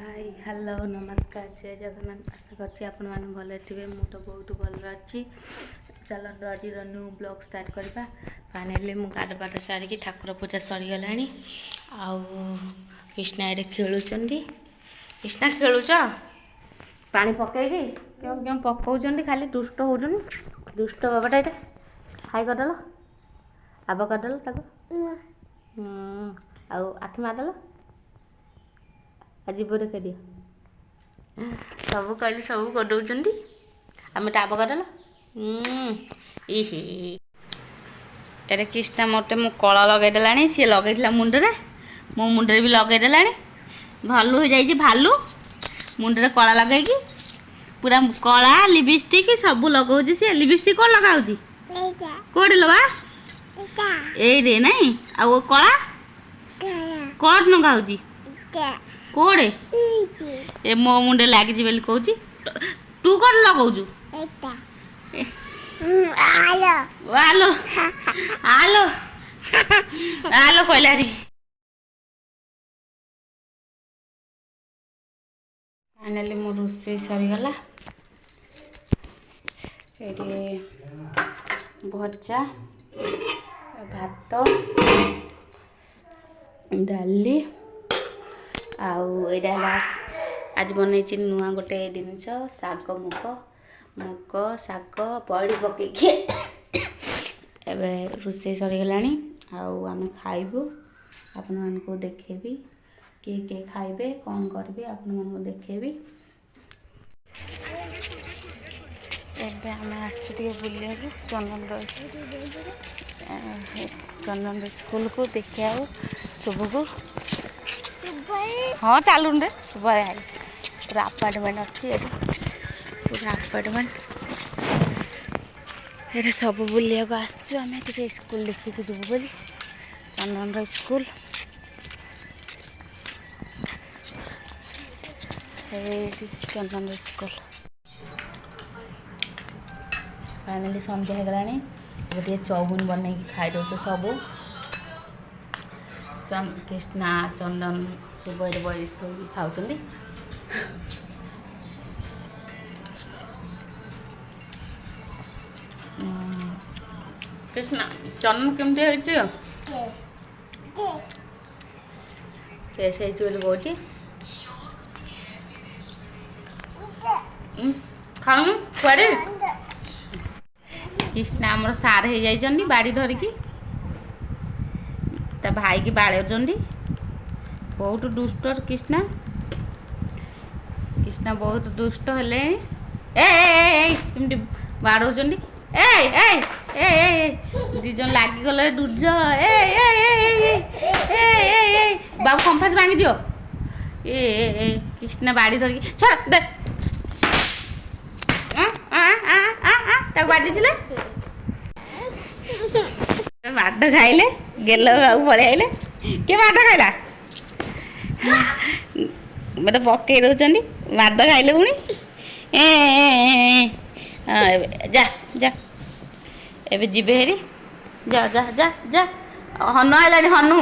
Hi hello नमस्कार जय जगन्नाथ। आशा करछि आपण माने भले थिबे। मु तो बहुत भल अछि। चलंदो आज न्यू ब्लॉग स्टार्ट करबा। फाइनली मु गाध पाठ सारी की ठाकुर पूजा सरी गलानी। आउ कृष्णा एडे खेलुचंदी। कृष्णा खेलुच पानी पकेगी क्यों क्यों पकाउचंदी खाली दुष्ट होउचन। दुष्ट बाबाटा एटा हाय करदल आबा करदल ताको आउ आखि मारदल आज बोरे कर सब कहली सब कर दौरान आम टाप करदेल ये कृष्णा मत मु कला लगेदेला सी लगे मुंडे मो मुंडे भी लगेदेला भालू हो जाइए भालू मुंडे कला लगे पूरा कला लिपस्टिक सब लगाऊँ सी लिपस्टिक कौन लगाऊँ कौटे लगा ये नाई आ कला कौट लगाऊँ कोड़े ए मो मुंडे लगी बोली कहूँ तू कौन लगाऊ आलो आलो आलो कहला फाइनाली मो रोसे सरीगला ये भजा भात डाली आज बनई नुआ गोटे जिनस शाग मुग मुग शाग पड़ी पकईकि एवं रोसे सरीगला आम खाइबू आपण मानक देखेबी किए किए खाइबे कौन करी आपण मानक देखेबी। एबे आम आसुटे बुलिया चंदन स्कूल को देखा शुभ को हाँ चलू रे सुबह आई पूरा अपार्टमेंट अच्छी पूरा अपार्टमेंट ये सब बुलिया को आसमें स्कूल देखिए जीव बोली चंदन स्कूल चंदन स्कूल फाइनाली संध्या हो गलानी गोटे चौबुन बन खाई दौच सब कृष्णा चंदन सुबह बड़ी शो खाऊँ कृष्णा चंदन केमती कहूँ खाऊ कुआड़े कृष्णा आमर सार हो जाइए बाड़ी धरिकी ता भाई की बाड़े बहुत दुष्ट कृष्णा कृष्णा बहुत दुष्ट हेले बाड़ौ दीज लगिगले दुर्ज बाबू कंपास भांगी दियो कृष्णा बाड़ी धरिकी छड़ दे बाजी माड खाइले गेल बाबू पलि आइले किए माड खाइला मत पकई दौरान माद खाइले पुणी जा जा एबे जीवे हेरी जा जा जा जा हनु आइलानी हनु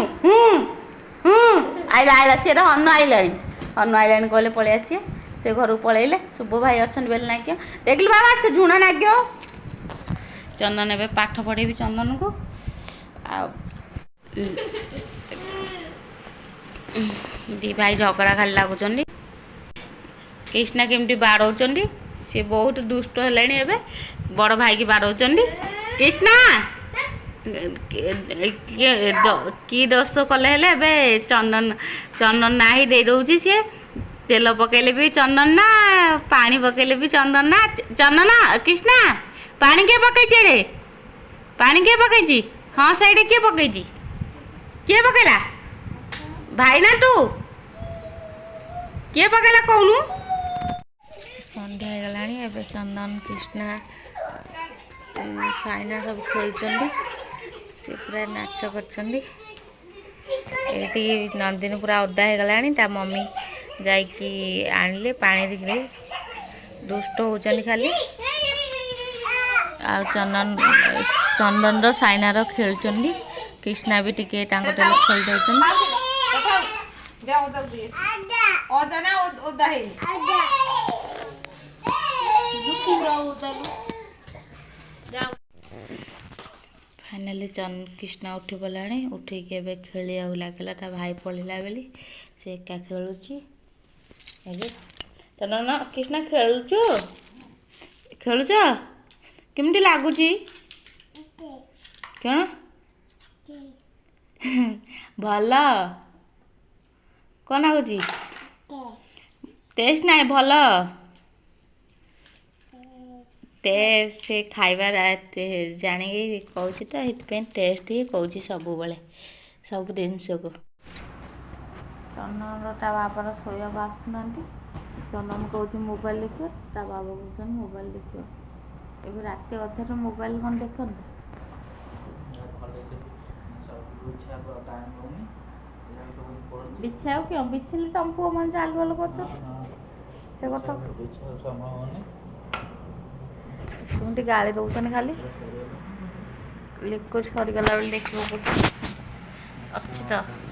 आइला आइला सी हनु आइलानी कहले पलि आसी से घर को पलैले शुभ भाई अच्छा बेल ना क्या देखल बाबा से झुणा नाग चंदन ए पाठ पढ़ेबी चंदन को दी भाई झगड़ा खाली लगुच कृष्णा केमती बाड़ौ सी बहुत दुष्ट है बड़ भाई की बाड़ौ कृष्णा कि दोष कले चंदन चंदन ना ही दे दौची सी तेल पकेले भी चंदन ना पानी पकेले भी चंदन ना चंदन कृष्णा पानी किए पकई रे पानी किए पकई हाँ सही किए पकई किए पकेला भाई ना तू किए पकेला कहूनु संध्या हो गला एवं चंदन कृष्णा साइना सब खेल सी पूरा नाच कर नंदिनी पूरा ओदा हो गला मम्मी जाइकी आनिले पानी दिखले दुष्ट होचनी खाली आ चंदन चंदन साइना खेलुचंदी कृष्णा भी टिके खेल जाओ जल्दी ओदा ना ओदा है पूरा ओदा जाओ फाइनाली कृष्णा उठी पलाणी उठिकी ए खेल लगे भाई पढ़ला बेली से एका खेलुची चंदन कृष्णा खेलुचु खेलुच केमती लगुच कौन भल कौन लगुच टेस्ट ना भल से खाइबा जाणी कौच तो ये टेस्ट ही कौच सब बड़े सब जिनस को चंदन ता बाबार शोक आसुना चंदन कौच मोबाइल देखियो ता बाबा कौन मोबाइल देखियो ए रात अधार मोबाइल कौन देख बिछा क्यों बिछले तुम पुआ मन चाल भल कर से कथा तुमटी गाड़ी दौन खाली लिक्विड सरीगला बेले देखो अच्छी तो